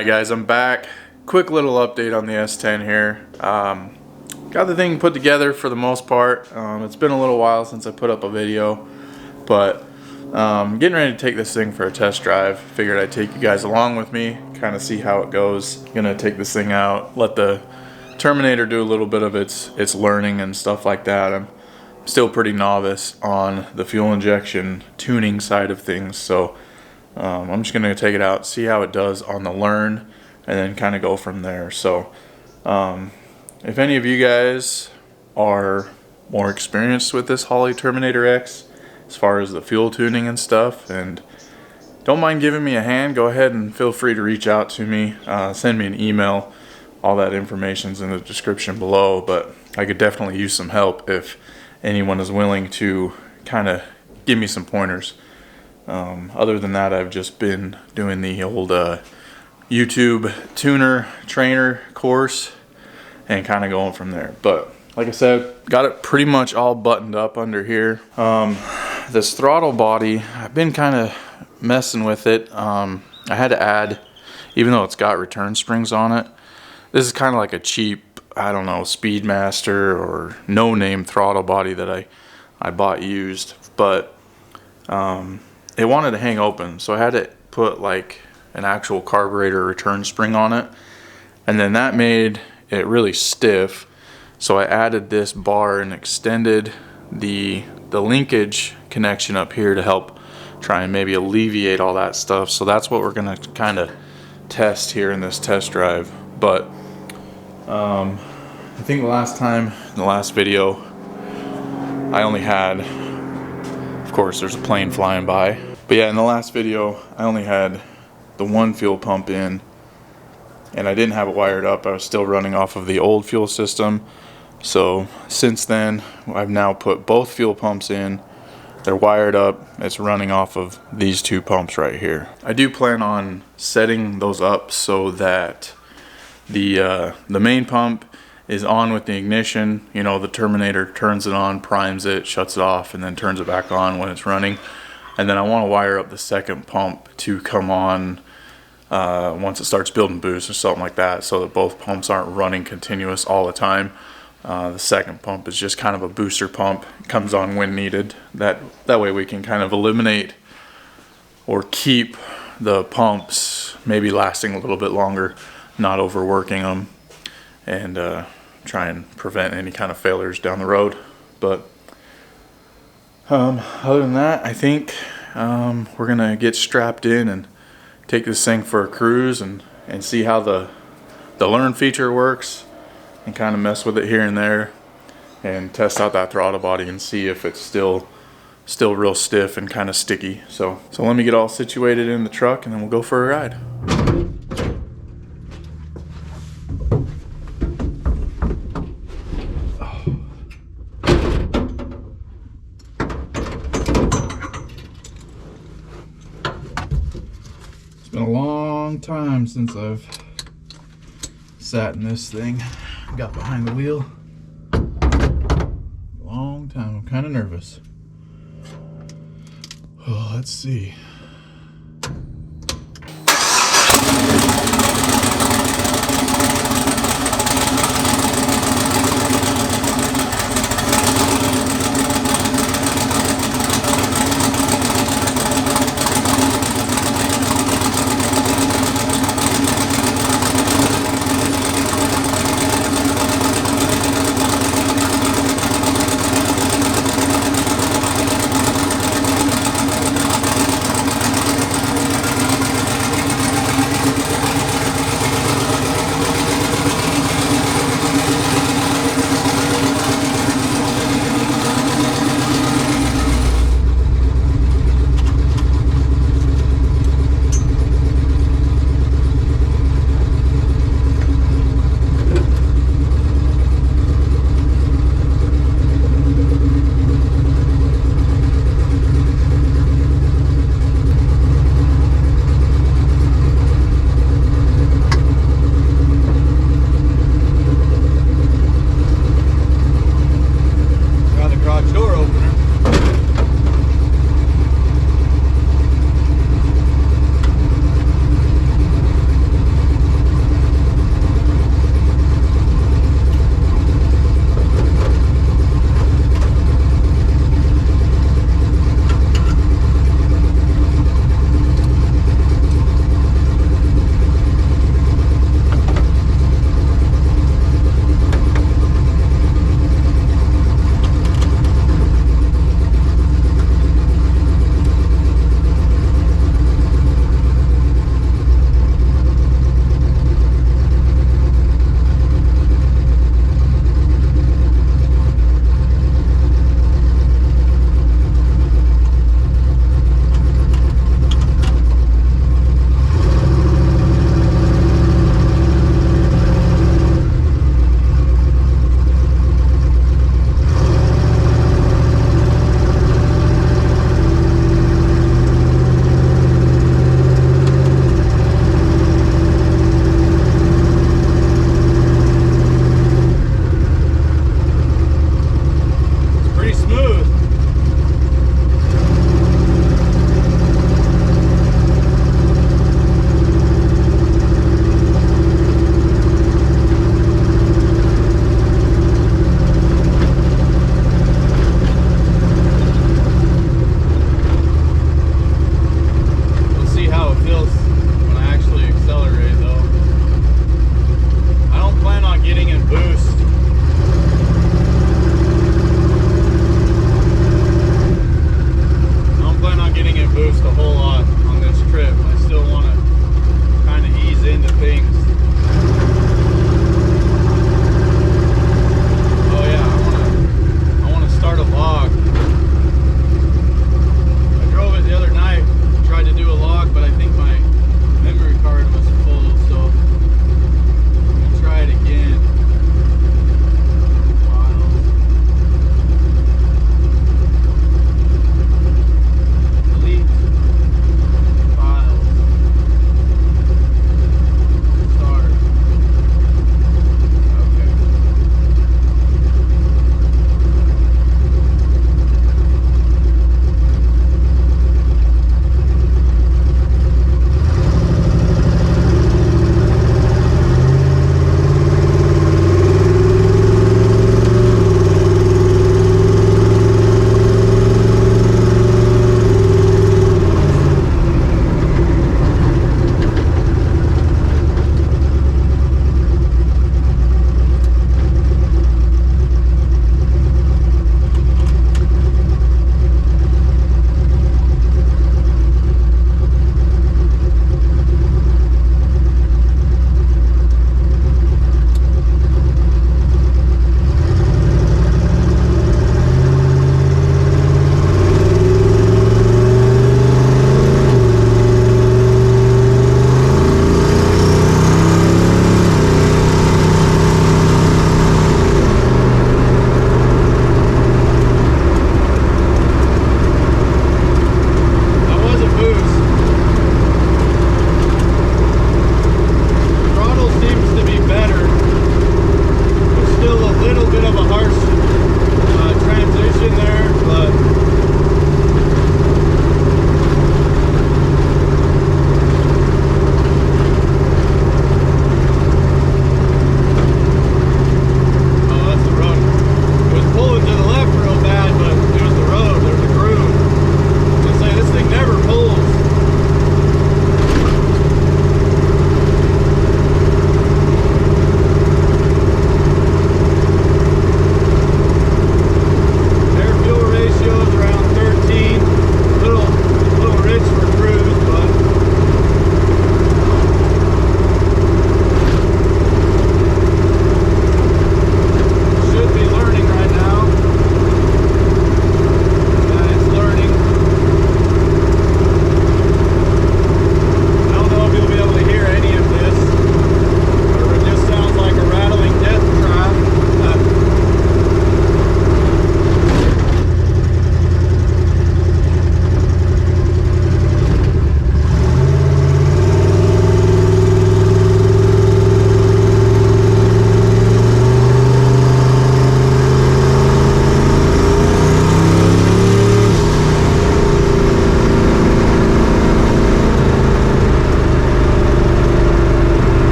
Alright guys, I'm back. Quick little update on the S10 here. Got the thing put together for the most part. It's been a little while since I put up a video, but getting ready to take this thing for a test drive. Figured I'd take you guys along with me, kind of see how it goes. Gonna take this thing out, let the Terminator do a little bit of its learning and stuff like that. I'm still pretty novice on the fuel injection tuning side of things, so I'm just gonna take it out, see how it does on the learn, and then kind of go from there. So if any of you guys are more experienced with this Holley Terminator X as far as the fuel tuning and stuff, and don't mind giving me a hand, go ahead and feel free to reach out to me, send me an email. All that information's in the description below, but I could definitely use some help if anyone is willing to kind of give me some pointers. Other than that, I've just been doing the old YouTube tuner trainer course and kind of going from there. But like I said, got it pretty much all buttoned up under here. This throttle body, I've been kind of messing with it. I had to add, even though it's got return springs on it, this is kind of like a cheap, I don't know, Speedmaster or no-name throttle body that I bought used, but it wanted to hang open, so I had to put like an actual carburetor return spring on it, and then that made it really stiff. So I added this bar and extended the linkage connection up here to help try and maybe alleviate all that stuff. So that's what we're gonna kind of test here in this test drive. But I think the last time, in the last video, I only had, of course there's a plane flying by, but yeah, in the last video I only had the one fuel pump in and I didn't have it wired up. I was still running off of the old fuel system. So since then I've now put both fuel pumps in. They're wired up. It's running off of these two pumps right here. I do plan on setting those up so that the main pump is on with the ignition. You know, the Terminator turns it on, primes it, shuts it off, and then turns it back on when it's running. And then I want to wire up the second pump to come on once it starts building boost or something like that, so that both pumps aren't running continuous all the time. The second pump is just kind of a booster pump. It comes on when needed. That way we can kind of eliminate or keep the pumps maybe lasting a little bit longer, not overworking them, and try and prevent any kind of failures down the road. But other than that, I think we're gonna get strapped in and take this thing for a cruise and see how the learn feature works, and kind of mess with it here and there and test out that throttle body and see if it's still real stiff and kind of sticky. So let me get all situated in the truck and then we'll go for a ride. It's been a long time since I've sat in this thing, got behind the wheel. Long time. I'm kind of nervous. Oh, let's see.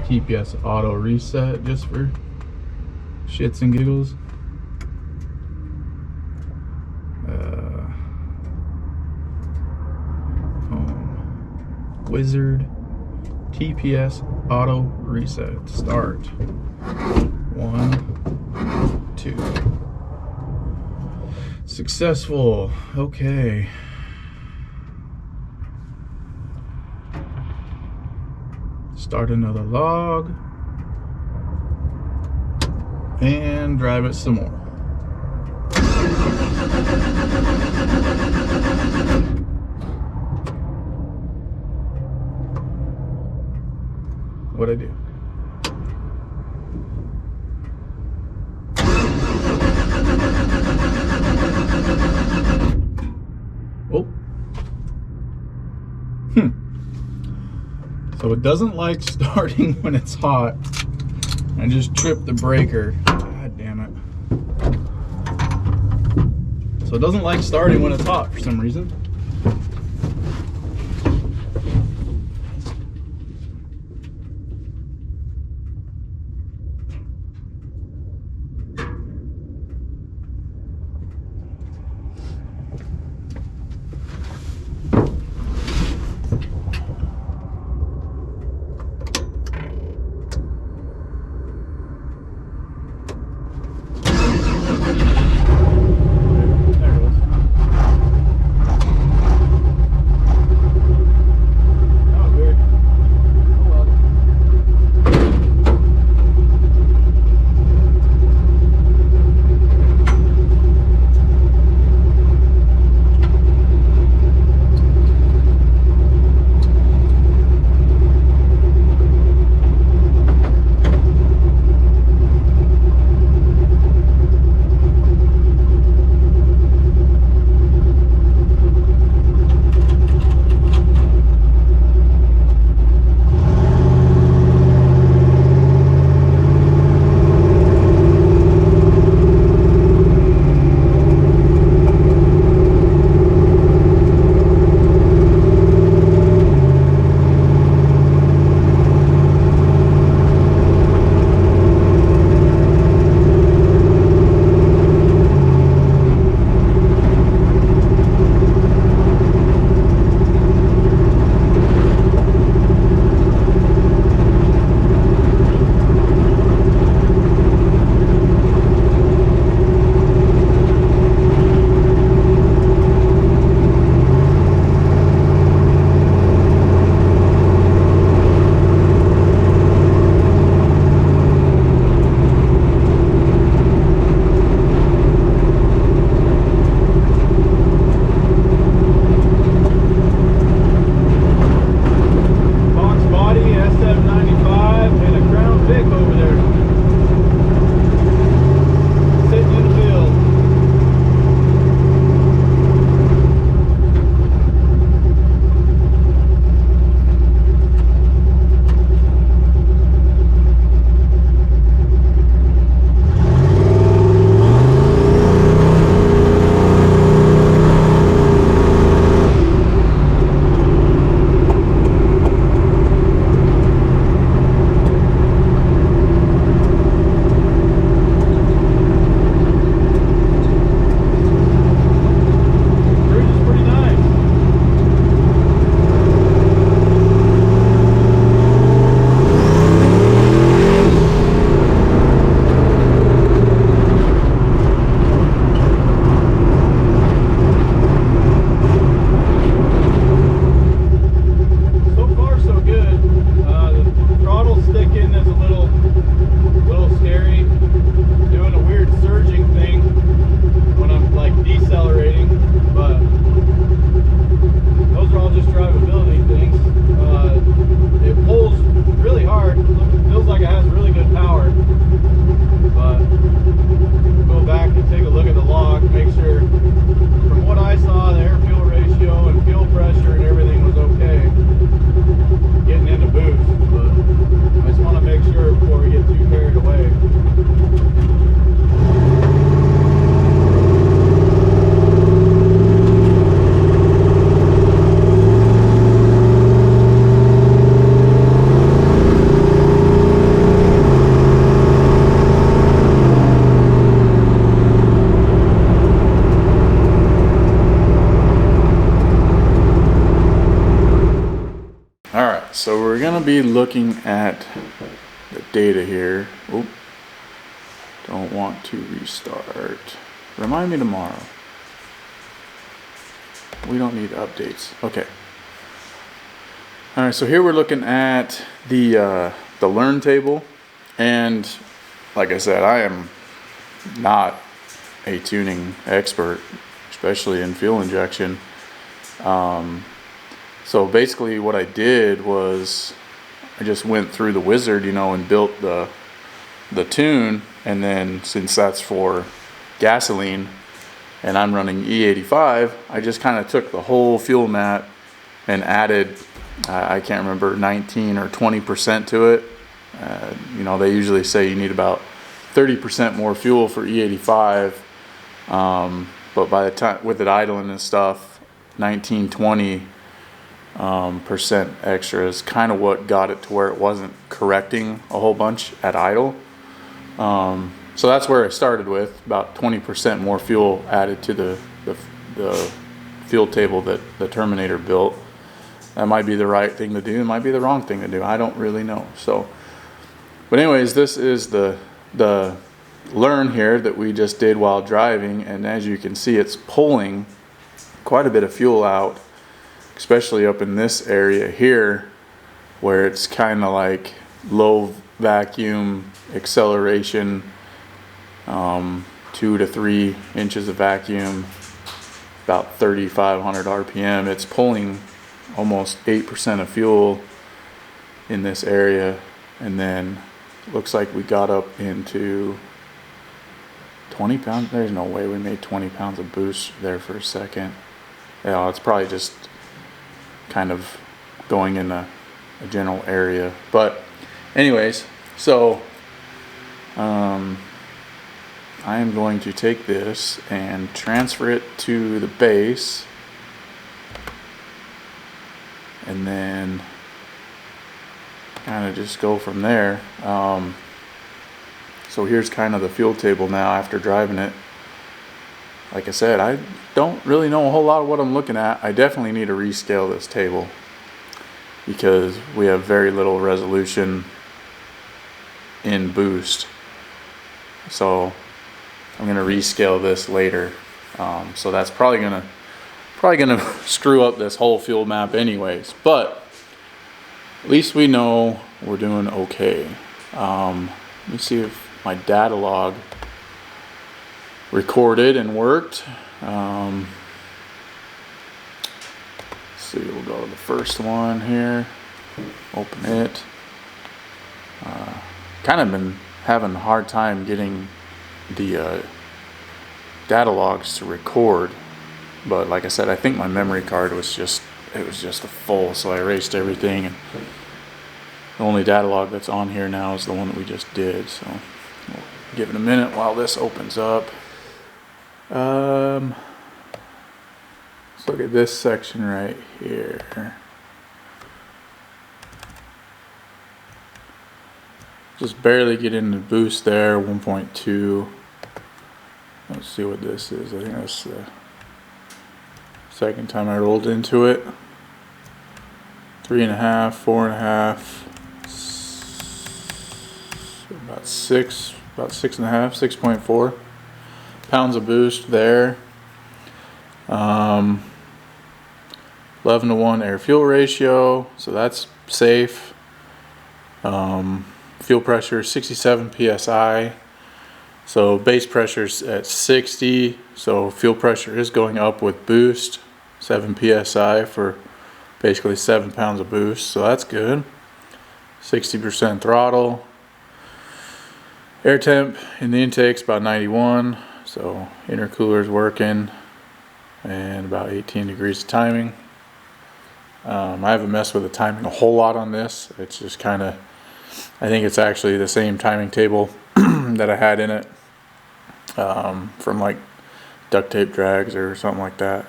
TPS auto reset just for shits and giggles. Home wizard TPS auto reset. Start. 1, 2. Successful. Okay. Start another log and drive it some more. What'd I do? Oh. So it doesn't like starting when it's hot. I just tripped the breaker. God damn it. So it doesn't like starting when it's hot for some reason. so we're gonna be looking at the data here. Oop. Don't want to restart. Remind me tomorrow. We don't need updates. Okay. All right, so here we're looking at the learn table, and like I said, I am not a tuning expert, especially in fuel injection. So basically what I did was I just went through the wizard, you know, and built the tune, and then since that's for gasoline and I'm running E85, I just kind of took the whole fuel map and added, I can't remember, 19 or 20% to it. You know, they usually say you need about 30% more fuel for E85, but by the time with it idling and stuff, 19-20% extra is kind of what got it to where it wasn't correcting a whole bunch at idle. So that's where I started with, about 20% more fuel added to the fuel table that the Terminator built. That might be the right thing to do, it might be the wrong thing to do, I don't really know. So, but anyways, this is the learn here that we just did while driving, and as you can see, it's pulling quite a bit of fuel out, especially up in this area here where it's kind of like low vacuum acceleration, 2 to 3 inches of vacuum, about 3,500 RPM. It's pulling almost 8% of fuel in this area, and then looks like we got up into 20 pounds. There's no way we made 20 pounds of boost there for a second. Yeah, it's probably just kind of going in a general area. But anyways, so I am going to take this and transfer it to the base, and then kind of just go from there. So here's kind of the fuel table now after driving it. Like I said, I don't really know a whole lot of what I'm looking at. I definitely need to rescale this table because we have very little resolution in boost. So I'm gonna rescale this later. So that's probably gonna screw up this whole fuel map anyways, but at least we know we're doing okay. Let me see if my data log recorded and worked. Let's see, we'll go to the first one here, open it. Kind of been having a hard time getting the data logs to record, but like I said, I think my memory card was just full, so I erased everything, and the only data log that's on here now is the one that we just did. So we'll give it a minute while this opens up. Let's look at this section right here. Just barely get into boost there, 1.2. Let's see what this is. I think that's the second time I rolled into it. 3.5, 4.5, about 6.5, 6.4 pounds of boost there. 11:1 air fuel ratio, so that's safe. Fuel pressure 67 psi, so base pressure's at 60, so fuel pressure is going up with boost, 7 psi for basically 7 pounds of boost, so that's good. 60% throttle. Air temp in the intake's about 91, so intercooler's working, and about 18 degrees of timing. I haven't messed with the timing a whole lot on this. It's just kind of, I think it's actually the same timing table that I had in it from like duct tape drags or something like that.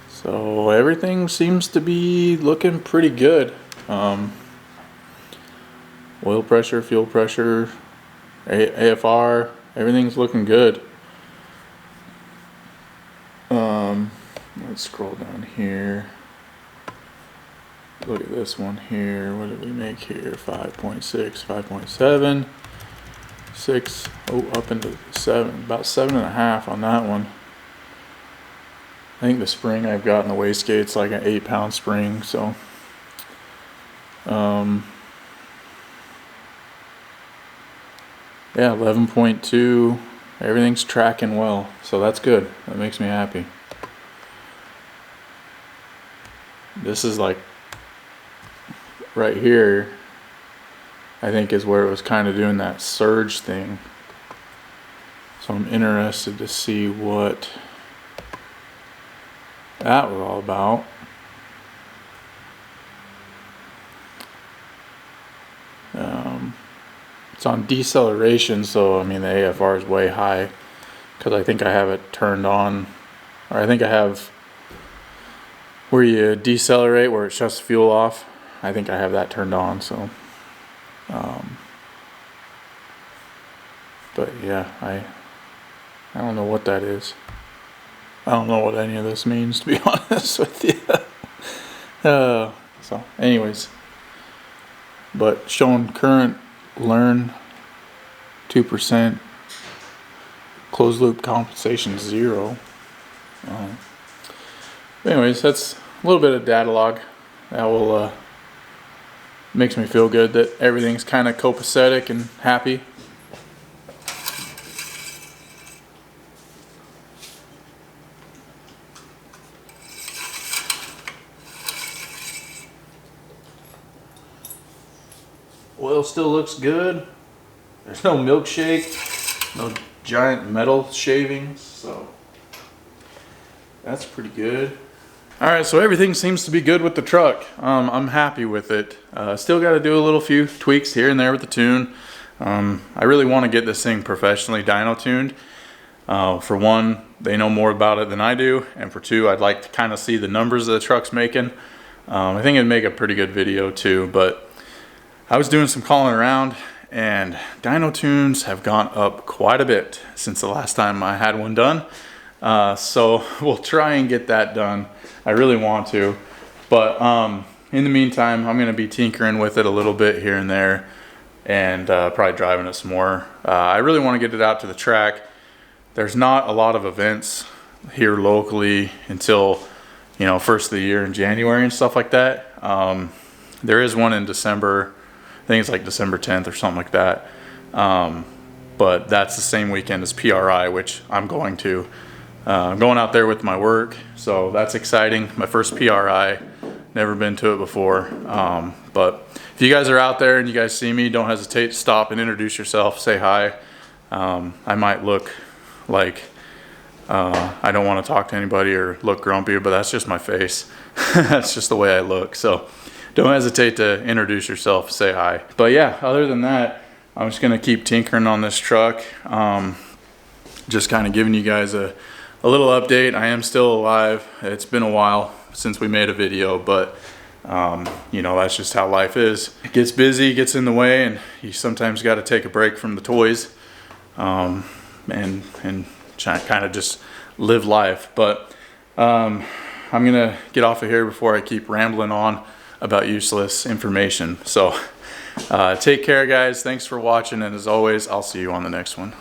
So everything seems to be looking pretty good. Oil pressure, fuel pressure, AFR, everything's looking good. Let's scroll down here. Look at this one here. What did we make here? 5.6, 5.7, 6. Oh, up into 7. About 7.5 on that one. I think the spring I've got in the wastegate's like an 8-pound spring, so yeah, 11.2. Everything's tracking well, so that's good. That makes me happy. This is like right here, I think, is where it was kind of doing that surge thing. So I'm interested to see what that was all about. It's on deceleration, so I mean the AFR is way high because I think I have it turned on, or I think I have where you decelerate, where it shuts the fuel off. I think I have that turned on, so but yeah, I don't know what that is. I don't know what any of this means, to be honest with you. So anyways, but showing current learn 2%, closed loop compensation 0. Anyways, that's a little bit of data log. That will makes me feel good that everything's kind of copacetic and happy. Oil still looks good. There's no milkshake, no giant metal shavings, so that's pretty good. Alright, so everything seems to be good with the truck. I'm happy with it. Still got to do a few tweaks here and there with the tune. I really want to get this thing professionally dyno tuned. For one, they know more about it than I do, and for two, I'd like to kind of see the numbers that the truck's making. I think it'd make a pretty good video too, but I was doing some calling around, and dyno tunes have gone up quite a bit since the last time I had one done. So we'll try and get that done. I really want to, but in the meantime, I'm going to be tinkering with it a little bit here and there, and probably driving it some more. I really want to get it out to the track. There's not a lot of events here locally until, you know, first of the year in January and stuff like that. There is one in December. I think it's like December 10th or something like that. But that's the same weekend as PRI, which I'm going to. I'm going out there with my work, so that's exciting. My first PRI, never been to it before. But if you guys are out there and you guys see me, don't hesitate to stop and introduce yourself, say hi. I might look like I don't want to talk to anybody or look grumpy, but that's just my face. That's just the way I look. So don't hesitate to introduce yourself, say hi. But yeah, other than that, I'm just gonna keep tinkering on this truck. Just kind of giving you guys a little update. I am still alive. It's been a while since we made a video, but you know, that's just how life is. It gets busy, gets in the way, and you sometimes got to take a break from the toys and kind of just live life. But I'm gonna get off of here before I keep rambling on about useless information. So take care, guys. Thanks for watching, and as always, I'll see you on the next one.